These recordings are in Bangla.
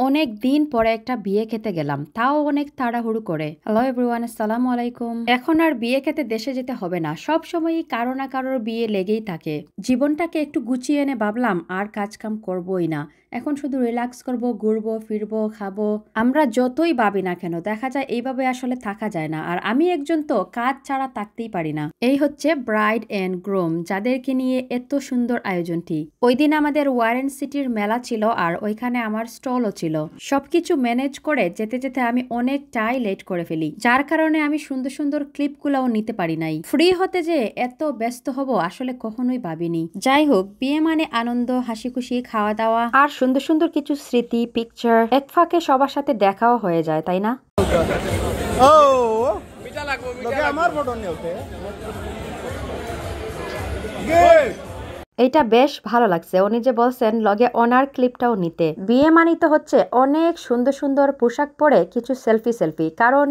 অনেক দিন পরে একটা বিয়ে খেতে গেলাম, তাও অনেক তাড়াহুড়ো করে। হ্যালো এভরিওয়ান, আসসালামু আলাইকুম। এখন আর বিয়ে খেতে দেশে যেতে হবে না, সব সময়ই কারো না কারোর বিয়ে লেগেই থাকে। জীবনটাকে একটু গুছিয়ে এনে ভাবলাম আর কাজ কাম করবোই না, এখন শুধু রিল্যাক্স করব, ঘুরবো ফিরবো খাবো। আমরা যতই ভাবি না কেন, দেখা যায় এইভাবে আসলে থাকা যায় না। আর আমি একজন তো কাজ ছাড়া থাকতেই পারি না। এই হচ্ছে ব্রাইড এন্ড গ্রুম, যাদেরকে নিয়ে এত সুন্দর আয়োজনটি। ওই দিন আমাদের ওয়ারেন সিটির মেলা ছিল, আর ওইখানে আমার স্টলও ছিল। সবকিছু ম্যানেজ করে যেতে যেতে আমি অনেকটাই লেট করে ফেলি, যার কারণে আমি সুন্দর সুন্দর ক্লিপগুলোও নিতে পারি নাই। ফ্রি হতে যে এত ব্যস্ত হব আসলে কখনোই ভাবিনি। যাই হোক, বিয়ে মানে আনন্দ, হাসি খুশি, খাওয়া দাওয়া আর সুন্দর সুন্দর কিছু স্মৃতি, পিকচার। এক ফাঁকে সবার সাথে দেখাও হয়ে যায়, তাই না? এইটা বেশ ভালো লাগছে। উনি যে বলছেন লগে ওনার ক্লিপটাও নিতে। বিয়ে মানেই তো হচ্ছে অনেক সুন্দর সুন্দর পোশাক পরে কিছু সেলফি, কারণ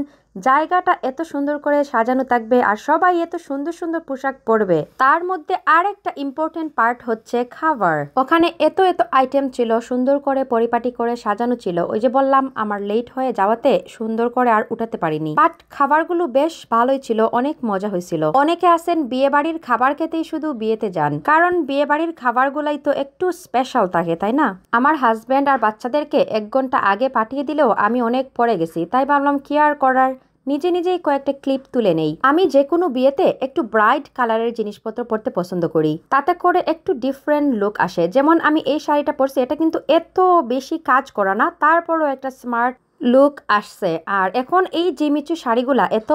জায়গাটা এত সুন্দর করে সাজানো থাকবে আর সবাই এত সুন্দর সুন্দর পোশাক পরবে। তার মধ্যে আর একটা ইম্পর্টেন্ট পার্ট হচ্ছে খাবার। ওখানে এত এত আইটেম ছিল, সুন্দর করে পরিপাটি করে সাজানো ছিল। ওই যে বললাম আমার লেট হয়ে যাওয়াতে সুন্দর করে আর উঠাতে পারিনি, বাট খাবারগুলো বেশ ভালোই ছিল, অনেক মজা হয়েছিল। অনেকে আছেন বিয়ে বাড়ির খাবার খেতেই শুধু বিয়েতে যান, কারণ বিয়ে বাড়ির খাবারগুলাই তো একটু স্পেশাল থাকে, তাই না? আমার হাজব্যান্ড আর বাচ্চাদেরকে 1 ঘন্টা আগে পাঠিয়ে দিলেও আমি অনেক পরে গেছি, তাই ভাবলাম কি আর করার, নিজে নিজেই কয়েকটা ক্লিপ তুলে নেই। আমি যে কোনো বিয়েতে একটু ব্রাইট কালারের জিনিসপত্র পরতে পছন্দ করি, তাতে করে একটু ডিফারেন্ট লুক আসে। যেমন আমি এই শাড়িটা পরছি, এটা কিন্তু এত বেশি কাজ করা না, তারপরও একটা স্মার্ট লুক আসছে। আর এখন এই জিমিচু শাড়িগুলা এত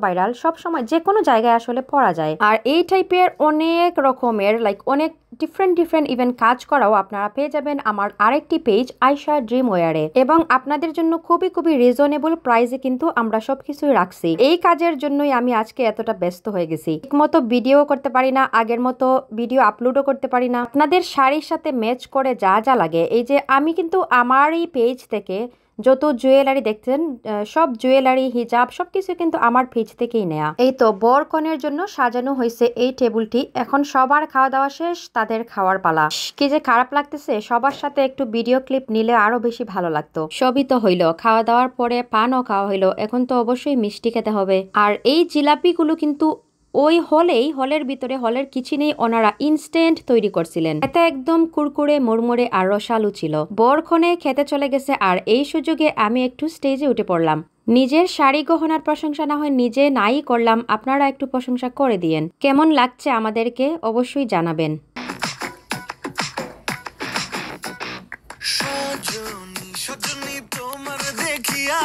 ভাইরাল, সব সময় যে কোনো জায়গায় আসলে পরা যায়। আর এই টাইপের অনেক রকমের অনেক ডিফারেন্ট ইভেন কাজ করাও আপনারা পেয়ে যাবেন আমার আরেকটি পেজ আয়শা ড্রিম ওয়ারে। এবং আপনাদের জন্য খুবই রিজনেবল প্রাইসে কিন্তু আমরা সবকিছুই রাখছি। এই কাজের জন্যই আমি আজকে এতটা ব্যস্ত হয়ে গেছি। ঠিকমতো ভিডিও করতে পারি না, আগের মতো ভিডিও আপলোডও করতে পারি না। আপনাদের শাড়ির সাথে ম্যাচ করে যা যা লাগে, এই যে আমি কিন্তু আমার এই পেজ থেকে যত জুয়েলারি দেখছেন, সব জুয়েলারি, হিজাব সবকিছু কিন্তু আমার পেজ থেকেই নেয়া। এই তো বর কনের জন্য সাজানো হয়েছে এই টেবিলটি। এখন সবার খাওয়া দাওয়া শেষ, তাদের খাওয়ার পালা। কি যে খারাপ লাগতেছে, সবার সাথে একটু ভিডিও ক্লিপ নিলে আরো বেশি ভালো লাগতো। সবই তো হইলো, খাওয়া দাওয়ার পরে পানও খাওয়া হইলো, এখন তো অবশ্যই মিষ্টি খেতে হবে। আর এই জিলাপিগুলো কিন্তু ওই হলের ভিতরে, হলের কিচেনেই ওনারা ইনস্ট্যান্ট তৈরি করছিলেন। এতে একদম কুরকুরে মুড়মুড়ে আর রসালো ছিল। বরক্ষণে খেতে চলে গেছে, আর এই সুযোগে আমি একটু স্টেজে উঠে পড়লাম। নিজের শাড়ি গহনার প্রশংসা না হয় নিজে নাই করলাম, আপনারা একটু প্রশংসা করে দিয়েন। কেমন লাগছে আমাদেরকে অবশ্যই জানাবেন। সজনী তোমার দেখিয়া